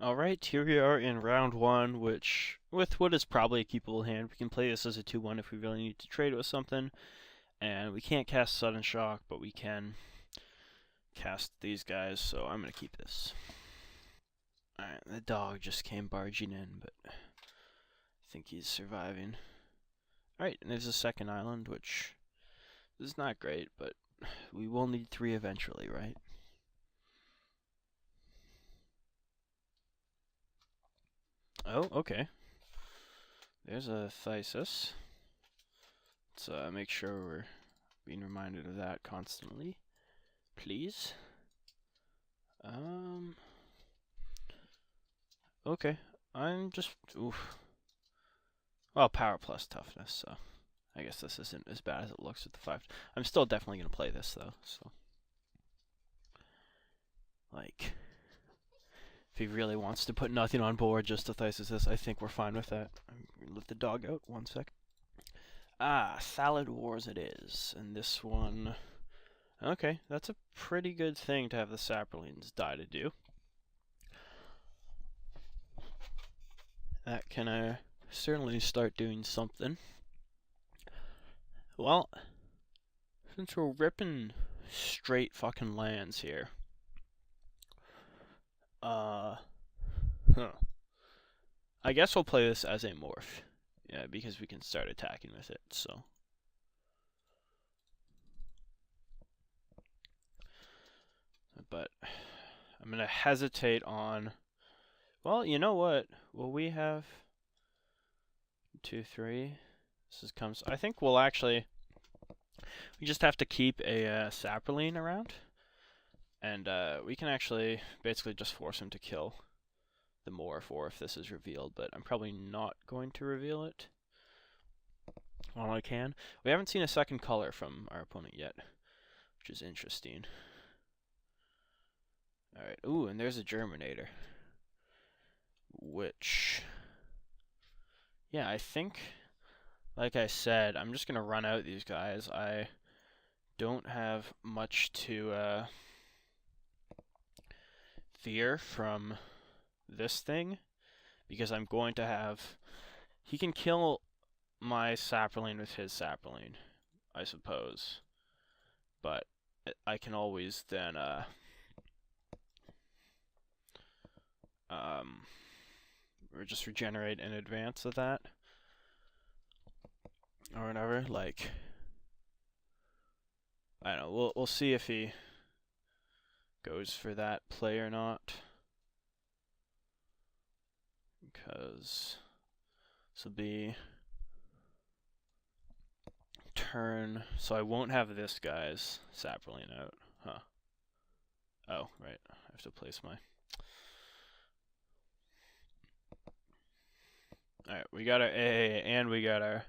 Alright, here we are in round one, which, with what is probably a keepable hand, we can play this as a 2-1 if we really need to trade with something. And we can't cast Sudden Shock, but we can cast these guys, so I'm going to keep this. Alright, the dog just came barging in, but I think he's surviving. Alright, and there's a second island, which is not great, but we will need 3 eventually, right? Oh, okay. There's a Thesis. Let's make sure we're being reminded of that constantly. Please. Okay. I'm just... Oof. Well, power plus toughness, so... I guess this isn't as bad as it looks with the 5. I'm still definitely going to play this, though, so... Like... If he really wants to put nothing on board just to Thesis this, I think we're fine with that. I'm going to let the dog out. 1 sec. Ah, Salad Wars it is. And this one... Okay, that's a pretty good thing to have the Saprolines die to do. That can certainly start doing something. Well, since we're ripping straight fucking lands here, I guess we'll play this as a morph. Yeah, because we can start attacking with it, so. But I'm gonna hesitate on... Well, you know what? Will we have 2, 3? This comes... I think we'll actually... We just have to keep a Saproline around. And we can actually basically just force him to kill the morph, or if this is revealed, but I'm probably not going to reveal it while I can. We haven't seen a second color from our opponent yet, which is interesting. Alright, ooh, and there's a Germinator. Which... Yeah, I think, like I said, I'm just going to run out these guys. I don't have much to fear from this thing, because I'm going to have... He can kill my Saproline with his Saproline, I suppose. But I can always then or just regenerate in advance of that. Or whatever, like... I don't know, we'll see if he goes for that play or not. Because this will be turn, so I won't have this guy's Saproline out, huh? Oh, right, I have to place my... Alright, we got our A, and we got our...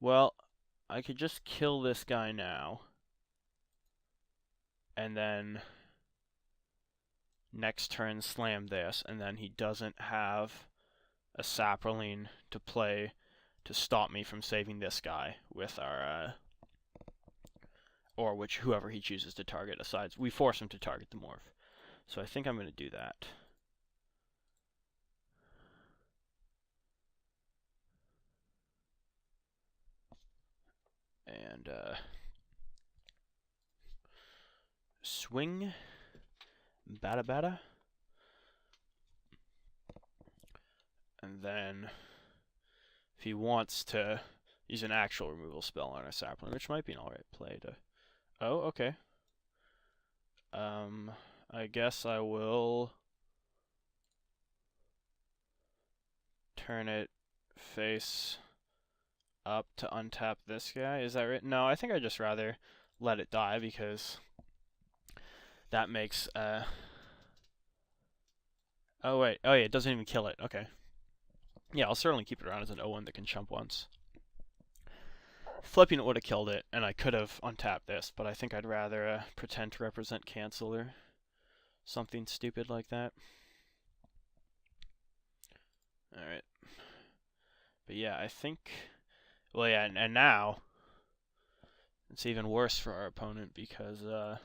Well, I could just kill this guy now. And then... Next turn slam this, and then he doesn't have a Saproline to play to stop me from saving this guy with our... or whoever he chooses to target aside. We force him to target the morph. So I think I'm going to do that. And swing, bada bada, and then if he wants to use an actual removal spell on a Sapling, which might be an alright play to... Oh, okay. I guess I will turn it face up to untap this guy. Is that right? No, I think I'd just rather let it die, because that makes... Oh, wait. Oh, yeah, it doesn't even kill it. Okay. Yeah, I'll certainly keep it around as an 0-1 that can chump once. Flipping it would have killed it, and I could have untapped this, but I think I'd rather pretend to represent cancel or something stupid like that. Alright. But yeah, I think... Well, yeah, and now it's even worse for our opponent, because we're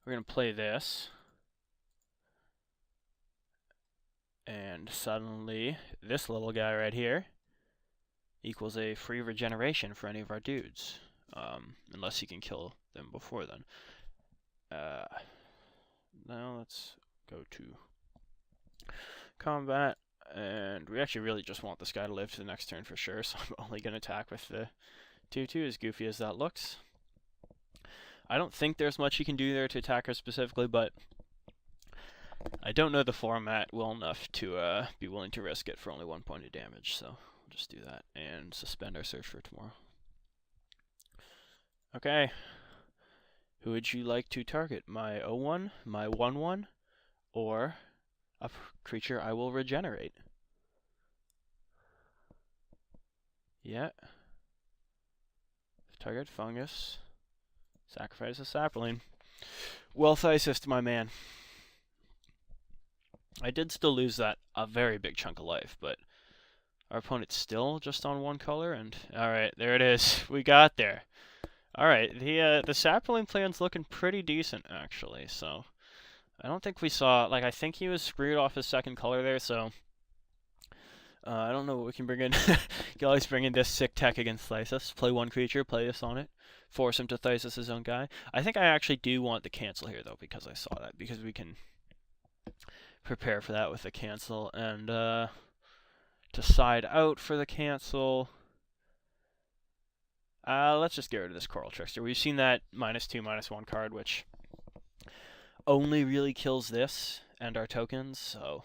going to play this. And suddenly, this little guy right here equals a free regeneration for any of our dudes. Unless he can kill them before then. Now let's go to combat. And we actually really just want this guy to live to the next turn for sure, so I'm only going to attack with the 2-2, as goofy as that looks. I don't think there's much you can do there to attack her specifically, but I don't know the format well enough to be willing to risk it for only 1 point of damage, so we'll just do that and suspend our search for tomorrow. Okay. Who would you like to target? My 0-1, my 1-1, or a creature I will regenerate? Yeah. Target fungus. Sacrifice a sapling. Well thysist, my man. I did still lose that a very big chunk of life, but our opponent's still just on 1 color, and alright, there it is. We got there. Alright, the sapling plan's looking pretty decent, actually, so I don't think we saw, like, I think he was screwed off his 2nd color there, so I don't know what we can bring in. You can always bring in this sick tech against Thysis. Play 1 creature, play this on it. Force him to Thysis his own guy. I think I actually do want the cancel here, though, because I saw that. Because we can prepare for that with the cancel. And to side out for the cancel, let's just get rid of this Coral Trickster. We've seen that -2, -1 card, which only really kills this and our tokens, so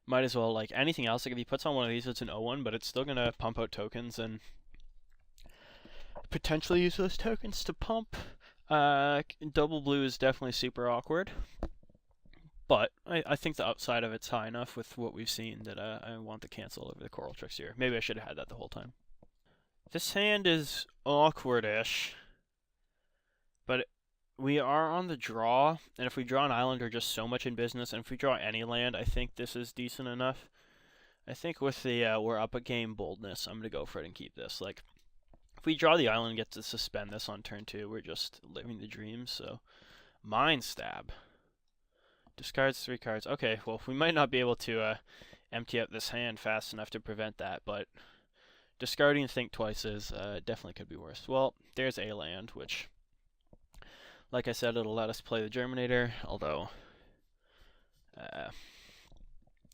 might as well, like anything else, like if he puts on one of these, it's an 0-1, but it's still going to pump out tokens and potentially use those tokens to pump. Double blue is definitely super awkward, but I think the upside of it's high enough with what we've seen that I want the cancel over the Coral Tricks here. Maybe I should have had that the whole time. This hand is awkward-ish, but we are on the draw, and if we draw an island, we're just so much in business, and if we draw any land, I think this is decent enough. I think with the we're up a game boldness, I'm going to go for it and keep this. Like, if we draw the island and get to suspend this on turn 2, we're just living the dream, so Mind Stab. Discards 3 cards. Okay, well, we might not be able to empty out this hand fast enough to prevent that, but discarding Think Twice is definitely could be worse. Well, there's a land, which, like I said, it'll let us play the Germinator, although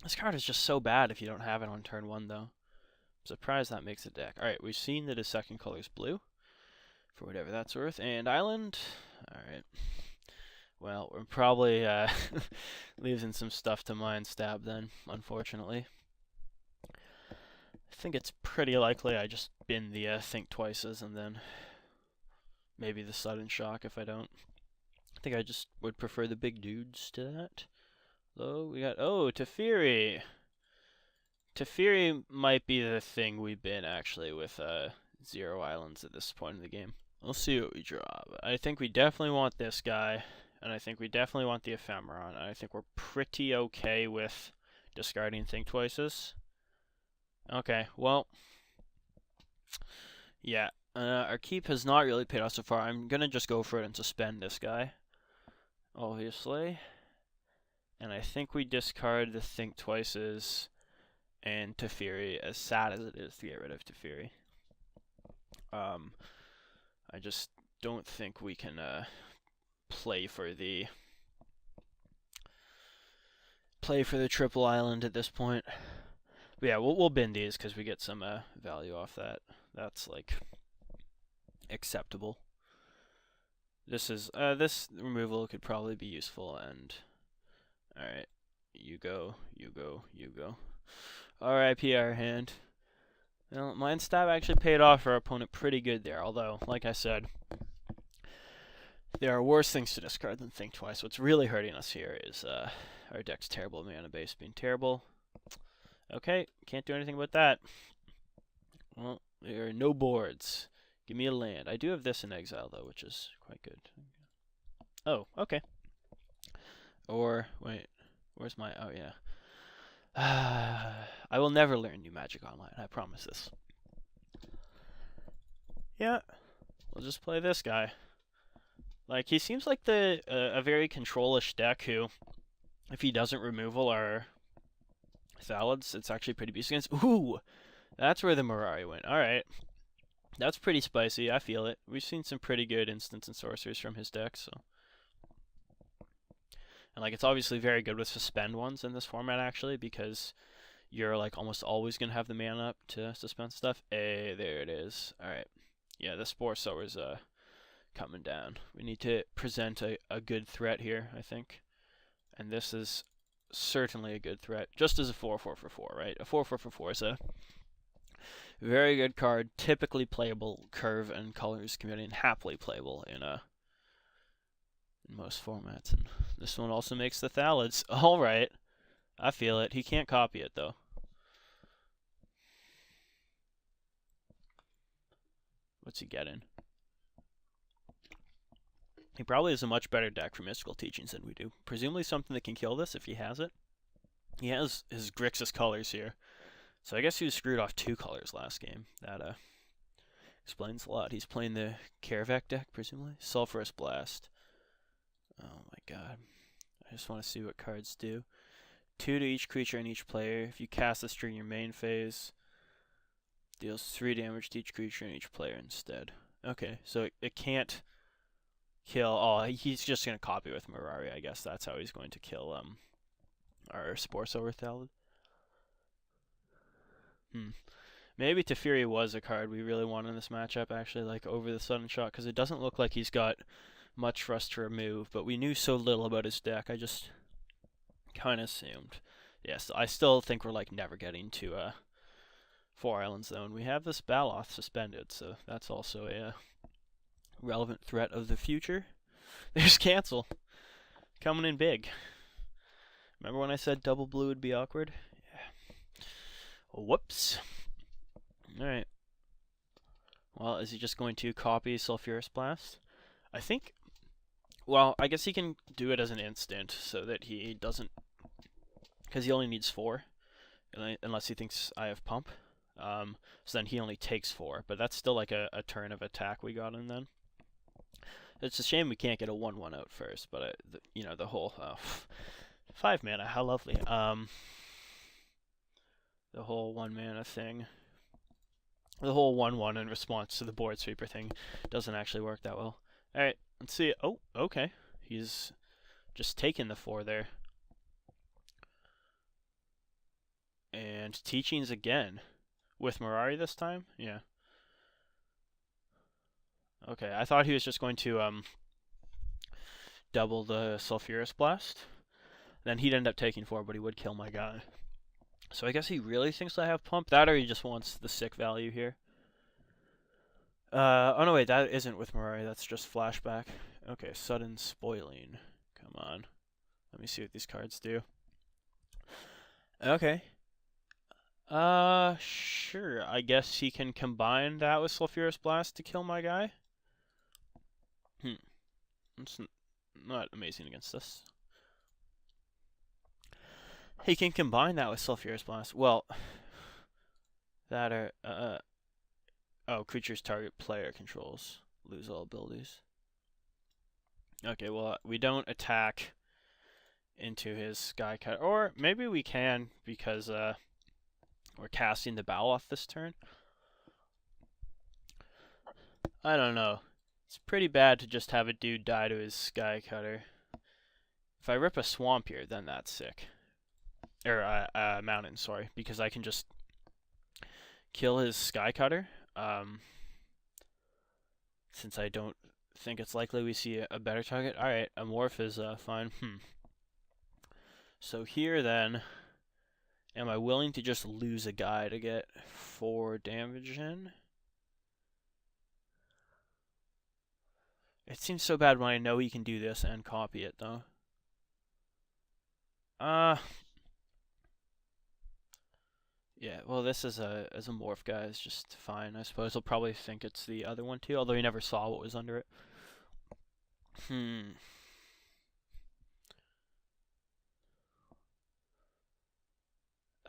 this card is just so bad if you don't have it on turn 1, though. I'm surprised that makes a deck. Alright, we've seen that his 2nd color is blue, for whatever that's worth, and island. Alright. Well, we're probably losing some stuff to Mind Stab then, unfortunately. I think it's pretty likely I just bin the Think Twices and then maybe the Sudden Shock if I don't. I think I just would prefer the big dudes to that. Though we got, oh, Teferi. Teferi might be the thing we bin actually with 0 islands at this point in the game. We'll see what we draw. But I think we definitely want this guy, and I think we definitely want the Ephemeron. I think we're pretty okay with discarding Think Twices. Okay, well, yeah, our keep has not really paid off so far. I'm going to just go for it and suspend this guy, obviously. And I think we discard the Think Twices and Teferi, as sad as it is to get rid of Teferi. I just don't think we can play for the triple island at this point. But yeah, we'll bin these because we get some value off that. That's like acceptable. This is this removal could probably be useful, and alright, you go. R.I.P. our hand. Well, Mind Stab actually paid off for our opponent pretty good there, although, like I said, there are worse things to discard than Think Twice. What's really hurting us here is our deck's terrible mana base being terrible. Okay, can't do anything about that. Well, there are no boards. Give me a land. I do have this in exile, though, which is quite good. Oh, okay. Or, wait, where's my, oh yeah. I will never learn new Magic Online, I promise this. Yeah, we'll just play this guy. Like, he seems like a very control-ish deck who, if he doesn't removal our Thalids, it's actually pretty decent against. Ooh! That's where the Mirari went. Alright. That's pretty spicy. I feel it. We've seen some pretty good instants and sorcerers from his deck, so. And like, it's obviously very good with suspend ones in this format, actually, because you're like almost always gonna have the mana up to suspend stuff. Hey, there it is. Alright. Yeah, the Spore Sower's coming down. We need to present a good threat here, I think. And this is certainly a good threat, just as a 4/4 for 4, right? A 4/4 for 4 is a very good card, typically playable curve and colors community, and happily playable in most formats. And this one also makes the Thalids. All right, I feel it. He can't copy it though. What's he getting? He probably has a much better deck for Mystical Teachings than we do. Presumably something that can kill this if he has it. He has his Grixis colors here. So I guess he was screwed off 2 colors last game. That explains a lot. He's playing the Karavak deck, presumably. Sulphurous Blast. Oh my god. I just want to see what cards do. 2 to each creature and each player. If you cast this during your main phase, deals 3 damage to each creature and each player instead. Okay, so it can't kill. Oh, he's just going to copy with Mirari. I guess that's how he's going to kill our Spore Sower Thalid. Maybe Teferi was a card we really want in this matchup, actually, like over the Sudden Shot, because it doesn't look like he's got much for us to remove, but we knew so little about his deck, I just kind of assumed. Yes, I still think we're like never getting to 4 Islands though, and we have this Baloth suspended, so that's also a relevant threat of the future. There's Cancel, coming in big. Remember when I said double blue would be awkward? Yeah. Whoops. Alright. Well, is he just going to copy Sulphurous Blast? I think... Well, I guess he can do it as an instant so that he doesn't... Because he only needs 4. Unless he thinks I have Pump. So then he only takes 4. But that's still like a turn of attack we got in then. It's a shame we can't get a 1/1 out first. But, you know, the whole... 5 mana, how lovely. The whole 1 mana thing. The whole 1/1 in response to the board sweeper thing doesn't actually work that well. Alright, let's see. Oh, okay. He's just taken the 4 there. And Teachings again. With Mirari this time? Yeah. Okay, I thought he was just going to double the Sulphurous Blast. Then he'd end up taking 4, but he would kill my guy. So I guess he really thinks I have Pump. That or he just wants the sick value here. Oh no, wait, that isn't with Mirari. That's just Flashback. Okay, Sudden Spoiling. Come on. Let me see what these cards do. Okay. Sure. I guess he can combine that with Sulphurous Blast to kill my guy. It's not amazing against this. He can combine that with Sulphurous Blast. Well, that are, oh, creatures target player controls. Lose all abilities. Okay, well, we don't attack into his Skycut. Or maybe we can, because, we're casting the Baloth this turn. I don't know. It's pretty bad to just have a dude die to his Skycutter. If I rip a Swamp here, then that's sick. Or, Mountain, sorry. Because I can just kill his Skycutter. Since I don't think it's likely we see a better target. Alright, a Morph is fine. So here then, am I willing to just lose a guy to get 4 damage in? It seems so bad when I know he can do this and copy it though. Yeah, well, this as a morph guy is just fine. I suppose he'll probably think it's the other one too, although he never saw what was under it. I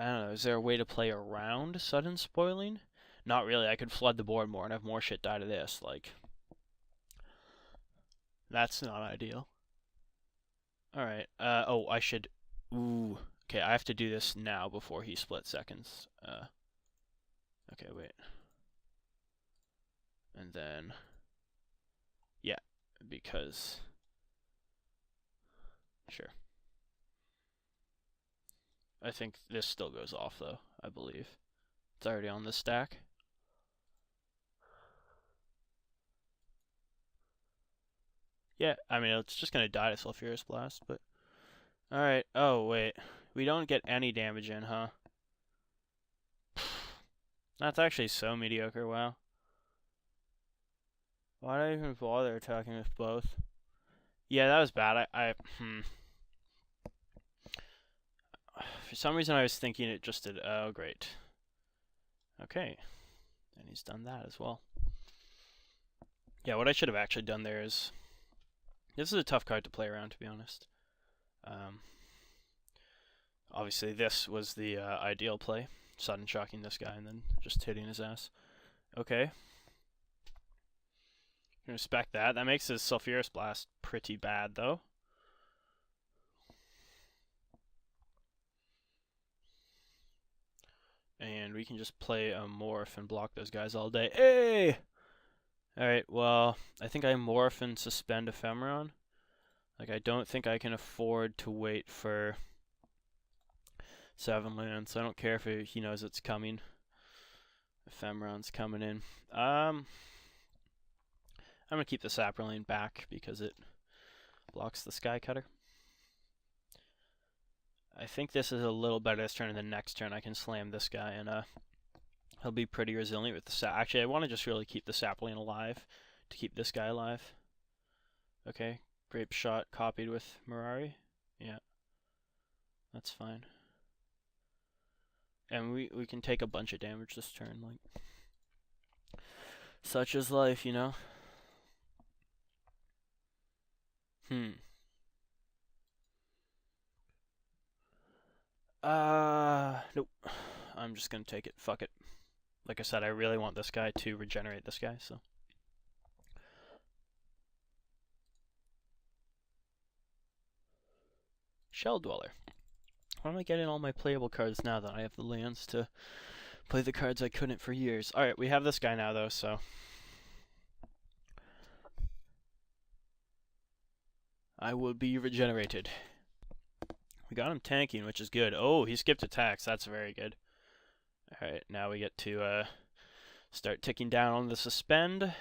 don't know, is there a way to play around Sudden Spoiling? Not really, I could flood the board more and have more shit die to this, like... That's not ideal. Alright, oh, I should... Ooh, Okay, I have to do this now before he split seconds. Okay, wait. And then, yeah, because, sure. I think this still goes off though, I believe. It's already on the stack. Yeah, I mean, it's just gonna die to Sulfurous Blast, but... Alright, oh wait. We don't get any damage in, huh? That's actually so mediocre, wow. Why did I even bother attacking with both? Yeah, that was bad. For some reason I was thinking it just did... Oh, great. Okay. And he's done that as well. Yeah, what I should have actually done there is... This is a tough card to play around, to be honest. Obviously, this was the ideal play. Sudden shocking this guy and then just hitting his ass. Okay. Respect that. That makes his Sulfurous Blast pretty bad, though. And we can just play a Morph and block those guys all day. Hey! Alright, well, I think I Morph and suspend Ephemeron. Like, I don't think I can afford to wait for 7 lands. I don't care if he knows it's coming. Ephemeron's coming in. I'm going to keep the Saproling back because it blocks the Sky Cutter. I think this is a little better this turn, and the next turn I can slam this guy, and he'll be pretty resilient with the Actually, I want to just really keep the Sapling alive to keep this guy alive. Okay, Grape Shot copied with Mirari. Yeah, that's fine. And we can take a bunch of damage this turn, like... Such is life, you know? Nope. I'm just gonna take it. Fuck it. Like I said, I really want this guy to regenerate this guy, so... Shell Dweller. Why am I getting all my playable cards now that I have the lands to play the cards I couldn't for years? Alright, we have this guy now, though, so... I will be regenerated. We got him tanking, which is good. Oh, he skipped attacks. That's very good. Alright, now we get to start ticking down on the suspend.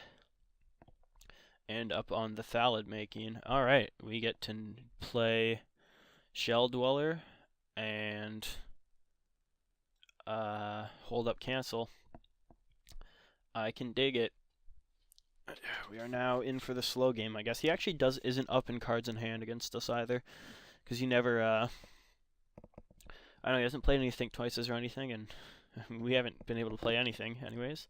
And up on the Thallid making. Alright, we get to play Shell Dweller and hold up cancel. I can dig it. We are now in for the slow game, I guess. He actually isn't up in cards in hand against us either, because he never I don't know, he hasn't played any Think Twices or anything, and we haven't been able to play anything anyways.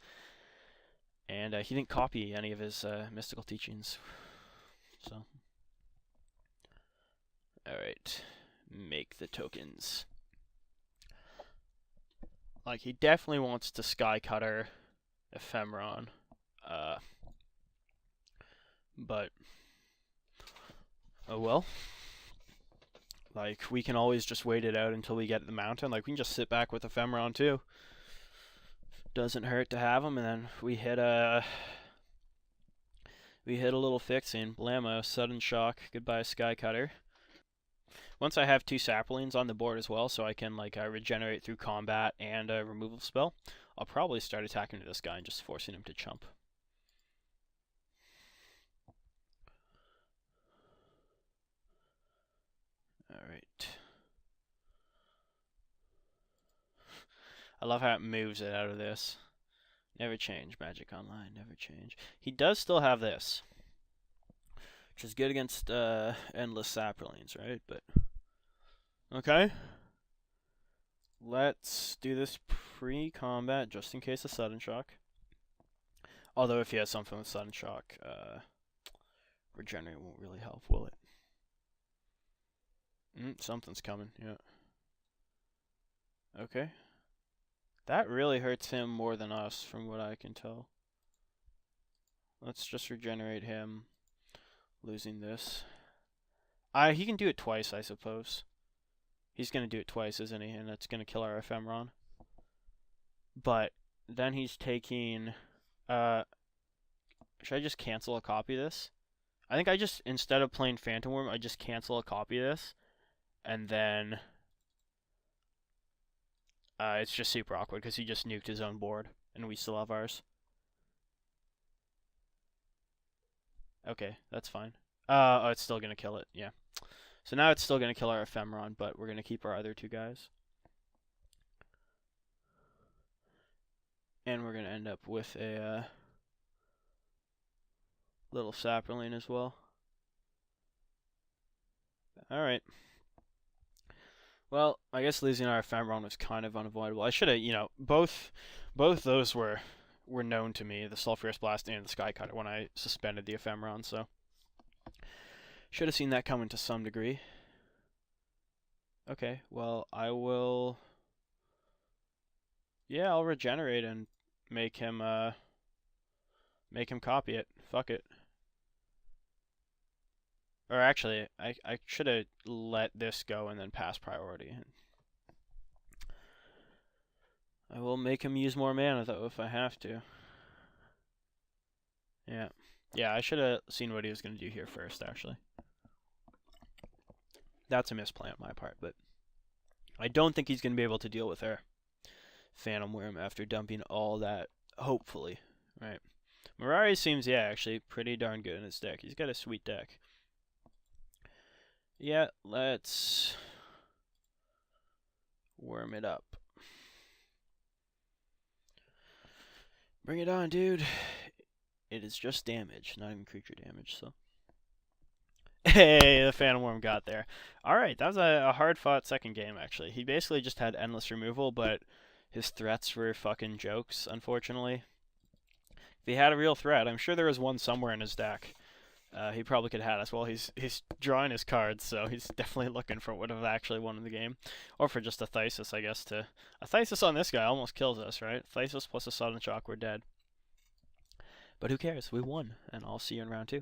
And he didn't copy any of his mystical teachings. So alright, make the tokens. Like, he definitely wants to Sky Cutter Ephemeron. But, oh well. Like, we can always just wait it out until we get the mountain. Like, we can just sit back with Ephemeron too. Doesn't hurt to have him, and then we hit a little fixing. Blammo, sudden shock, goodbye Sky Cutter. Once I have 2 Saplings on the board as well, so I can like regenerate through combat and a removal spell, I'll probably start attacking this guy and just forcing him to chump. Alright. I love how it moves it out of this. Never change, Magic Online, never change. He does still have this, which is good against endless Saplings, right? But okay. Let's do this pre-combat, just in case of sudden shock. Although if he has something with sudden shock, regenerate won't really help, will it? Something's coming, yeah. Okay. That really hurts him more than us, from what I can tell. Let's just regenerate him, losing this. He can do it twice, I suppose. He's going to do it twice, isn't he? And that's going to kill our Ephemeron. But then he's taking... should I just cancel a copy of this? I think I just, instead of playing Phantom Worm, I just cancel a copy of this. And then... it's just super awkward because he just nuked his own board. And we still have ours. Okay, that's fine. Oh, it's still going to kill it. Yeah. So now it's still going to kill our Ephemeron, but we're going to keep our other two guys. And we're going to end up with a little Saproling as well. Alright. Well, I guess losing our Ephemeron was kind of unavoidable. I should have, you know, both those were known to me, the Sulphurous Blast and the Sky Cutter, when I suspended the Ephemeron, so should have seen that coming to some degree. Okay, well, I will... Yeah, I'll regenerate and make him copy it. Fuck it. Or actually, I should have let this go and then pass priority. I will make him use more mana, though, if I have to. Yeah. Yeah, I should have seen what he was going to do here first, actually. That's a misplay on my part, but I don't think he's going to be able to deal with our Phantom Worm after dumping all that, hopefully. Right. Mirari seems, yeah, actually pretty darn good in his deck. He's got a sweet deck. Yeah, let's worm it up. Bring it on, dude. It is just damage, not even creature damage, so. Hey, the Phantom Worm got there. Alright, that was a hard-fought second game, actually. He basically just had endless removal, but his threats were fucking jokes, unfortunately. If he had a real threat, I'm sure there was one somewhere in his deck. He probably could have had us. Well, he's drawing his cards, so he's definitely looking for what would have actually won the game. Or for just a Thysis, I guess. A Thysis on this guy almost kills us, right? Thysis plus a Sudden Shock, we're dead. But who cares? We won, and I'll see you in round 2.